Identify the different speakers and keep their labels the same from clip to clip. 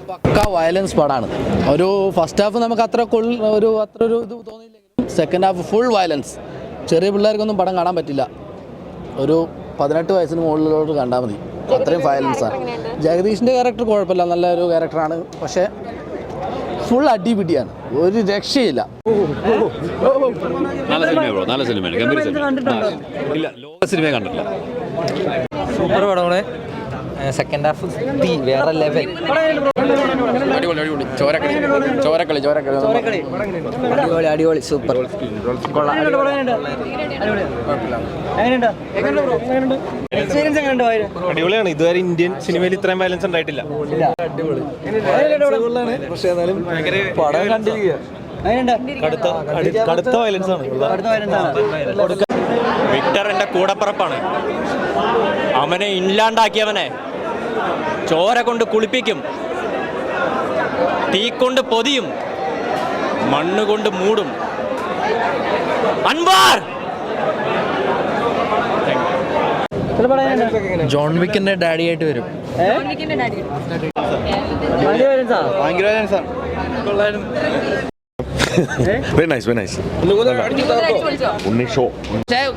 Speaker 1: പക്ക violence പടമാണ്. ഒരു first half നമുക്ക് അത്ര ഒരു ഇത് തോന്നിയില്ലെങ്കിലും സെക്കൻഡ് ഹാഫ് ഫുൾ വയലൻസ്. ചെറിയ പിള്ളേർക്കൊന്നും പടം കാണാൻ പറ്റില്ല. ഒരു 18 വയസ്സിന് മുകളിലോട്ട് കണ്ടാൽ മതി, അത്രയും വയലൻസാണ്. ജഗദീഷിൻ്റെ ക്യാരക്ടർ കുഴപ്പമില്ല, നല്ലൊരു ക്യാരക്ടറാണ്. പക്ഷേ ഫുൾ അടിപിടിയാണ്, ഒരു രക്ഷയില്ല.
Speaker 2: നല്ല സിനിമയാണ്, ഗംഭീര സിനിമ. ഇല്ല, ലോക സിനിമയെ കണ്ടിട്ടില്ല.
Speaker 3: സൂപ്പർ പടമാണ്. സെക്കൻഡ് ഹാഫ് വേറെ ലെവൽ.
Speaker 1: അടിപൊളി ചോരക്കളി
Speaker 3: അടിപൊളി സൂപ്പർ.
Speaker 4: അടിപൊളിയാണ്. ഇതുവരെ ഇന്ത്യൻ സിനിമയിൽ ഇത്രയും വയലൻസ് ഉണ്ടായിട്ടില്ല.
Speaker 3: പക്ഷേ എന്നാലും പടം കണ്ടിരിക്കുക.
Speaker 4: കടുത്ത വയലൻസ് ആണ്. വിക്ടർ എന്റെ കൂടപ്പറപ്പാണ്. അവനെ ഇല്ലാണ്ടാക്കിയവനെ ചോര കൊണ്ട് കുളിപ്പിക്കും, തീ കൊണ്ട് പൊതിയും, മണ്ണ് കൊണ്ട് മൂടും. അൻവാർ
Speaker 3: ജോൺ വിക്കിന്റെ ഡാഡി ആയിട്ട് വരും.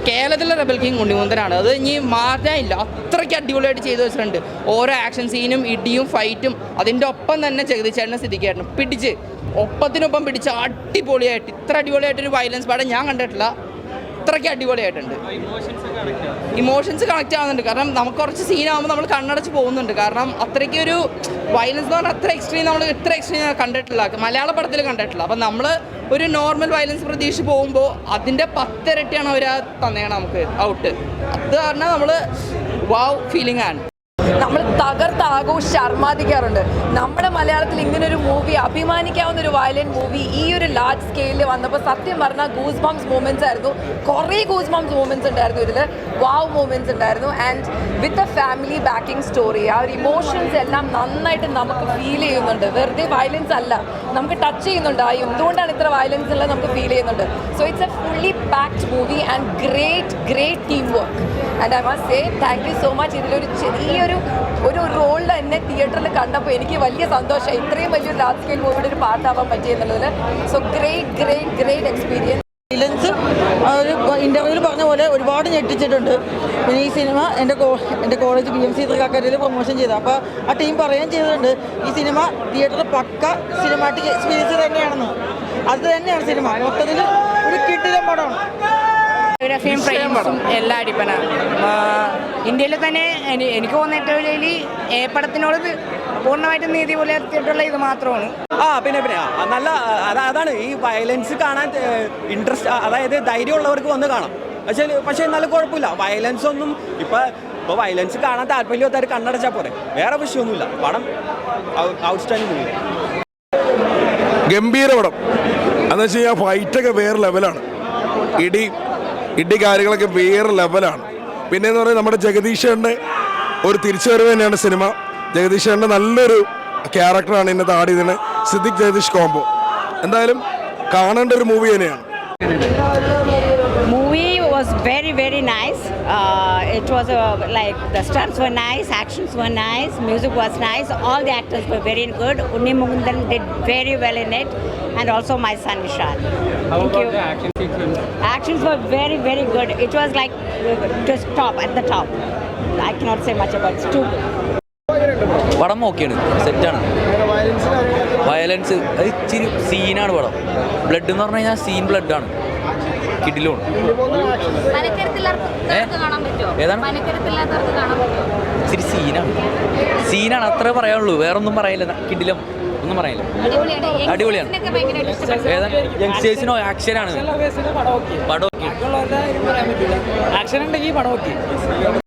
Speaker 5: കേരളത്തിലെ റെബൽ കിങ് ഉണ്ണിമുന്തനാണ്. അത് ഇനി മാറ്റാനില്ല, അത്രയ്ക്ക് അടിപൊളിയായിട്ട് ചെയ്തു വെച്ചിട്ടുണ്ട്. ഓരോ ആക്ഷൻ സീനും ഇടിയും ഫൈറ്റും അതിൻ്റെ ഒപ്പം തന്നെ ജഗദീശേട്ടനെ സിദ്ധിക്കായിരുന്നു പിടിച്ച് ഒപ്പത്തിനൊപ്പം പിടിച്ച് അടിപൊളിയായിട്ട്. ഇത്ര അടിപൊളിയായിട്ടൊരു വയലൻസ് പാടം ഞാൻ കണ്ടിട്ടില്ല. അത്രയ്ക്ക് അടിപൊളിയായിട്ടുണ്ട്. ഇമോഷൻസ് കണക്ട് ആവുന്നുണ്ട്. കാരണം നമുക്ക് കുറച്ച് സീനാകുമ്പോൾ നമ്മൾ കണ്ണടച്ച് പോകുന്നുണ്ട്. കാരണം അത്രയ്ക്ക് ഒരു വയലൻസ് എന്ന് പറഞ്ഞാൽ അത്ര എക്സ്ട്രീം കണ്ടിട്ടില്ല, മലയാള പടത്തിൽ കണ്ടിട്ടില്ല. അപ്പം നമ്മൾ ഒരു നോർമൽ വയലൻസ് പ്രതീക്ഷിച്ച് പോകുമ്പോൾ അതിൻ്റെ 10 ഇരട്ടിയാണ് അവർ തന്നേക്കണം നമുക്ക് ഔട്ട്. അത് പറഞ്ഞാൽ നമ്മൾ വാവ് ഫീലിംഗ് ആണ്.
Speaker 6: നമ്മൾ തകർത്താഘോഷിച്ച് അർമാദിക്കാറുണ്ട്. നമ്മുടെ മലയാളത്തിൽ ഇങ്ങനൊരു മൂവി, അഭിമാനിക്കാവുന്ന ഒരു വയലന്റ് മൂവി ഈ ഒരു ലാർജ് സ്കെയിലിൽ വന്നപ്പോൾ സത്യം പറഞ്ഞാൽ ഗൂസ് ബംസ് മൂമെൻറ്റ്സ് ആയിരുന്നു. കുറേ ഗൂസ് ബംസ് മൂമെൻറ്റ്സ് ഉണ്ടായിരുന്നു ഇതിൽ, വാവ് മൂമെൻറ്റ്സ് ഉണ്ടായിരുന്നു. And with a family backing story, ആ ഒരു ഇമോഷൻസ് എല്ലാം നന്നായിട്ട് നമുക്ക് ഫീൽ ചെയ്യുന്നുണ്ട്. വെറുതെ വയലൻസ് അല്ല, നമുക്ക് ടച്ച് ചെയ്യുന്നുണ്ട്. ആ എന്തുകൊണ്ടാണ് ഇത്ര വയലൻസ് ഉള്ളത് നമുക്ക് ഫീൽ ചെയ്യുന്നുണ്ട്. So it's A fully packed movie and great team work. And I must say thank you so much. ഇതിലൊരു ചെറിയൊരു റോളിൽ എന്നെ തിയേറ്ററിൽ കണ്ടപ്പോൾ എനിക്ക് വലിയ സന്തോഷമായി. ഇത്രയും വലിയൊരു ലാർജ് സ്കെയിൽ മൂവിയുടെ ഒരു പാർട്ടാവാൻ പറ്റിയെന്നുള്ളതിൽ. So great experience.
Speaker 7: വയലൻസ് ഒരു ഇൻ്റർവ്യൂവിൽ പറഞ്ഞ പോലെ ഒരുപാട് ഞെട്ടിച്ചിട്ടുണ്ട്. പിന്നെ ഈ സിനിമ എൻ്റെ കോളേജ് BMC തൃക്കാക്കരയിൽ പ്രൊമോഷൻ ചെയ്തത്. അപ്പോൾ ആ ടീം പറയുകയും ചെയ്തിട്ടുണ്ട് ഈ സിനിമ തിയേറ്ററിൽ പക്ക സിനിമാറ്റിക് എക്സ്പീരിയൻസ് തന്നെയാണെന്ന്. അത് തന്നെയാണ് സിനിമ മൊത്തത്തിൽ ഒരു കിടിലൻ പടമാണ്.
Speaker 5: ഫോട്ടോഗ്രാഫിയും ഫ്രെയിംസും എല്ലാം അടിപ്പനാണ്. ഇന്ത്യയിൽ തന്നെ എനിക്ക് തോന്നുന്ന ഏറ്റവും വലിയ എ പടത്തിനോട് പൂർണ്ണമായിട്ടും നീതി പുലർത്തിയിട്ടുള്ള ഇത് മാത്രമാണ്.
Speaker 4: പിന്നെ നല്ല അതാണ് ഈ വയലൻസ് കാണാൻ ഇൻട്രസ്റ്റ്, അതായത് ധൈര്യമുള്ളവർക്ക് വന്ന് കാണാം. പക്ഷേ എന്നാലും കുഴപ്പമില്ല. വയലൻസ് ഒന്നും ഇപ്പോൾ വയലൻസ് കാണാൻ താല്പര്യമില്ലാത്തവർ കണ്ണടച്ചാൽ പോരെ, വേറെ വിഷയമൊന്നുമില്ല. പടം ഔട്ട്സ്റ്റാൻഡിംഗ് മൂവി,
Speaker 8: ഗംഭീര പടം. എന്ന് വെച്ച് കഴിഞ്ഞാൽ ഫൈറ്റൊക്കെ വേറെ ലെവലാണ്, ഇടി കാര്യങ്ങളൊക്കെ വേറെ ലെവലാണ്. പിന്നെയെന്ന് പറഞ്ഞാൽ നമ്മുടെ ജഗദീശേട്ടൻ്റെ ഒരു തിരിച്ചുവരവ് തന്നെയാണ് സിനിമ. ജഗദീശേട്ടൻ്റെ നല്ലൊരു ക്യാരക്ടറാണ് ഇന്നത്തെ ആടിയതിന്. സിദ്ദിഖ് ജഗദീഷ് കോംബോ എന്തായാലും കാണേണ്ട ഒരു മൂവി തന്നെയാണ്.
Speaker 9: Movie was very nice. It was like the stunts were nice, actions were nice, music was nice, all the actors were very good. Unni Mukundan did very well in it, and also my son Ishan. Thank you. Actions were very good. It was like just top at the top. I cannot say much about it. It's too good.
Speaker 3: പടം ഓക്കെയാണ്, സെറ്റാണ്. Violence അത് ഇച്ചിരി സീനാണ് പടം. Blood എന്ന് പറഞ്ഞു കഴിഞ്ഞാൽ സീൻ ബ്ലഡാണ്, കിടിലുമാണ്. ഇച്ചിരി സീനാണ് അത്രേ പറയാനുള്ളൂ, വേറൊന്നും പറയില്ല. കിടിലം ഒന്നും പറയില്ല, അടിപൊളിയാണ്. യങ്സ്റ്റേഴ്സിനോ ആക്ഷനാണ് പടം. ആക്ഷൻ ഉണ്ടെങ്കിൽ പടം ഓക്കെ.